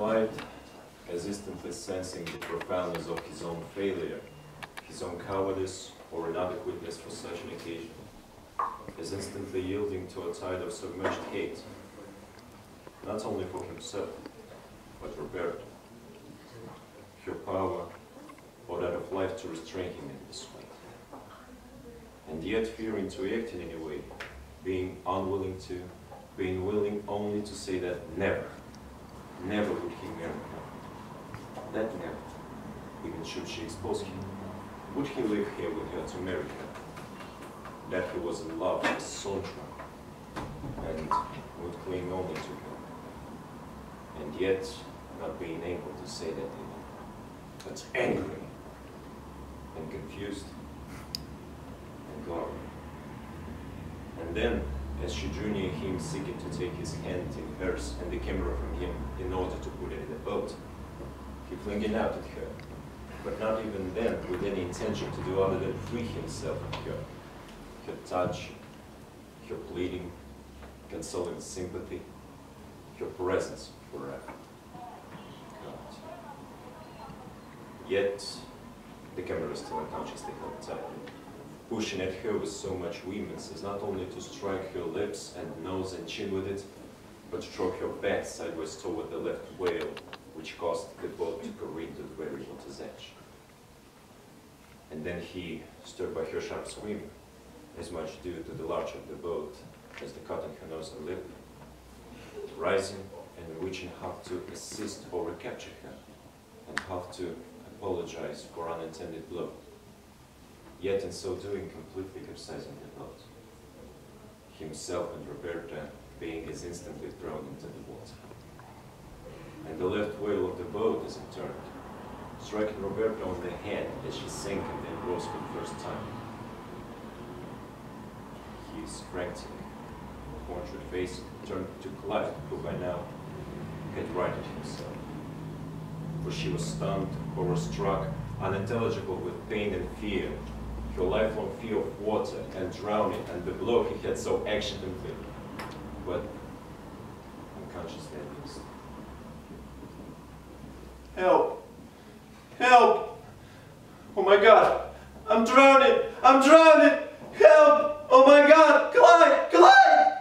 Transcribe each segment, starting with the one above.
Clyde, hesitantly sensing the profoundness of his own failure, his own cowardice, or inadequateness for such an occasion, is instantly yielding to a tide of submerged hate, not only for himself, but Roberto, her power, or that of life to restrain him in this way. And yet fearing to act in any way, being unwilling to, being willing only to say that never, never would he marry her. That never, even should she expose him, would he live here with her to marry her. That he was in love with Sondra, and would cling only to her. And yet, not being able to say that even, but angry, and confused, and glowering. And then, as she drew near him, seeking to take his hand in hers and the camera from him in order to put it in the boat, he flinging out at her, but not even then with any intention to do other than free himself of her. Her touch, her pleading, consoling sympathy, her presence forever. God. Yet, the camera still unconsciously held tightly, pushing at her with so much vehemence as not only to strike her lips and nose and chin with it, but to throw her back sideways toward the left whale, which caused the boat to careen to the very water's edge. And then he, stirred by her sharp scream, as much due to the large of the boat as the cut in her nose and lip, rising and reaching half to assist or recapture her, and half to apologize for unintended blow, yet in so doing completely capsizing the boat, himself and Roberta being as instantly thrown into the water. And the left whale of the boat as it turned, striking Roberta on the head as she sank and then rose for the first time. His frantic, tortured face turned to Clyde, who by now had righted himself. For she was stunned, horror-struck, unintelligible with pain and fear, her lifelong fear of water and drowning and the blow he had so accidentally, but unconsciously at least. Help! Help! Oh my God! I'm drowning! I'm drowning! Help! Oh my God! Clyde! Clyde!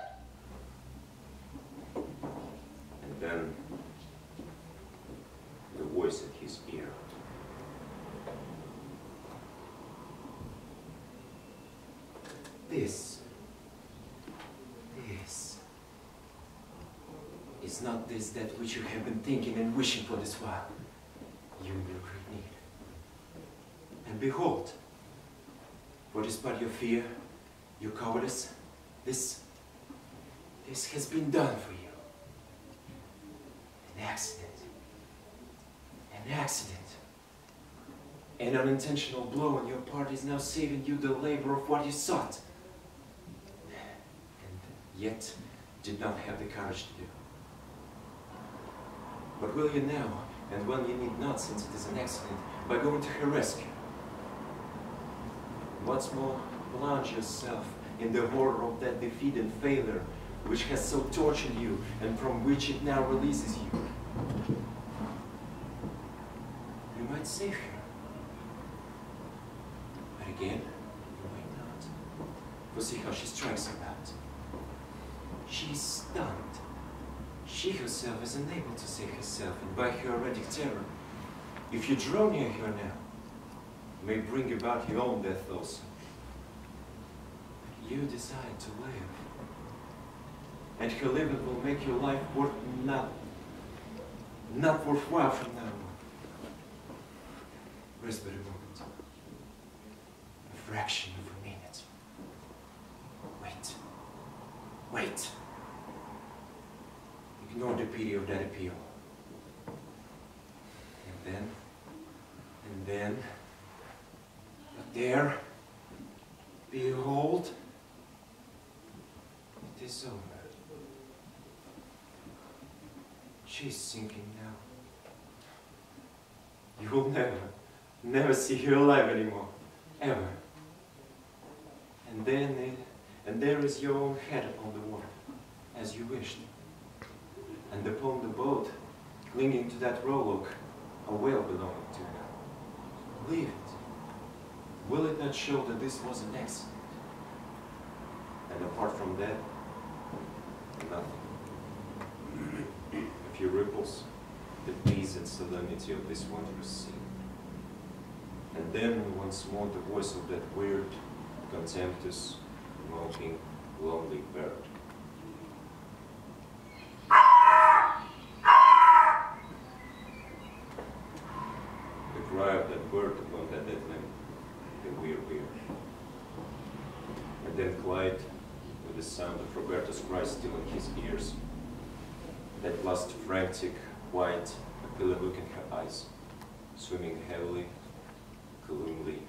And then the voice at his ear. This is not this that which you have been thinking and wishing for this while. You in your great need. And behold, for despite your fear, your cowardice, this has been done for you. An accident. An accident. An unintentional blow on your part is now saving you the labor of what you sought, and yet did not have the courage to do. But will you now, and when you need not, since it is an accident, by going to her rescue, once more plunge yourself in the horror of that defeat and failure which has so tortured you and from which it now releases you? You might save her. But again, you might not. For see how she strikes about. She is stunned. She herself is unable to save herself, and by her erratic terror, if you draw near her now, may bring about your own death also. You decide to live, and her living will make your life worth not worthwhile from now on. Rest but a moment, a fraction of a minute. Wait, wait. Ignore the pity of that appeal. And then, but there, behold, it is over. She's sinking now. You will never see her alive anymore, ever. And there is your own head upon the water, as you wished. And upon the boat, clinging to that rowlock, a whale belonging to her. Leave it. Will it not show that this was an accident? And apart from that, nothing. A few ripples, the peace and solemnity of this wondrous scene. And then once more the voice of that weird, contemptuous, moping, lonely bird. The cry of that bird upon that dead limb, the weird. And then Clyde, with the sound of Roberta's cry still in his ears, that last frantic, white, appealing look in her eyes, swimming heavily, gloomily,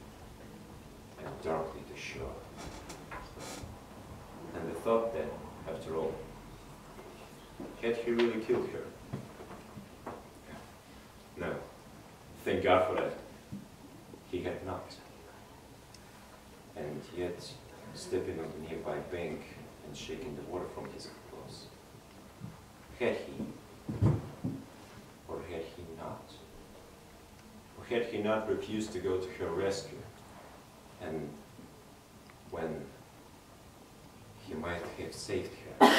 and darkly to shore. And the thought that, after all, had he really killed her? No, thank God for that. He had not. And yet, stepping on the nearby bank and shaking the water from his clothes, had he, or had he not? Or had he not refused to go to her rescue? And when he might have saved her,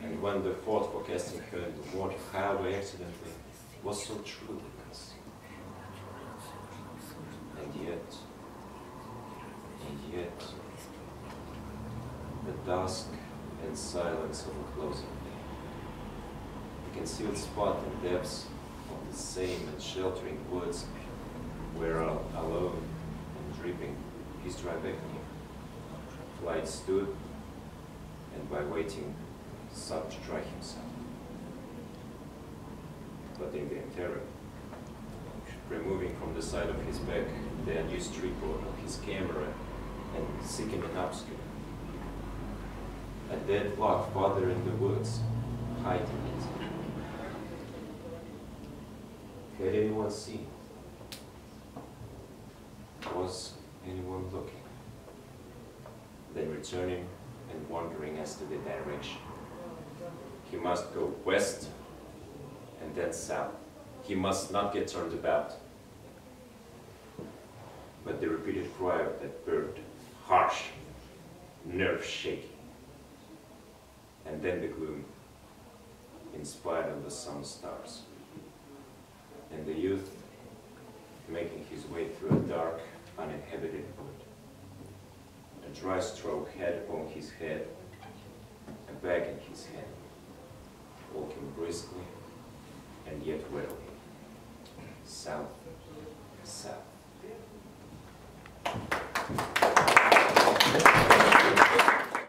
and when the thought for casting her in the water, however accidentally, was so truly conceived. And yet, the dusk and silence of a closing day, the concealed spot and depths of the same and sheltering woods, where alone and dripping his dry back near, Clyde stood, and by waiting, sought to dry himself. But in the interim, removing from the side of his back the unused tripod of his camera and seeking an obscure, a dead flock farther in the woods, hiding it. Had anyone seen? Was anyone looking? Then returning and wondering as to the direction. He must go west and then south. He must not get turned about. But the repeated cry of that bird, harsh, nerve-shaking. And then the gloom, in spite of the sun stars. And the youth making his way through a dark, uninhabited wood. A dry straw hat upon his head, a bag in his hand, walking briskly and yet warily, south, south.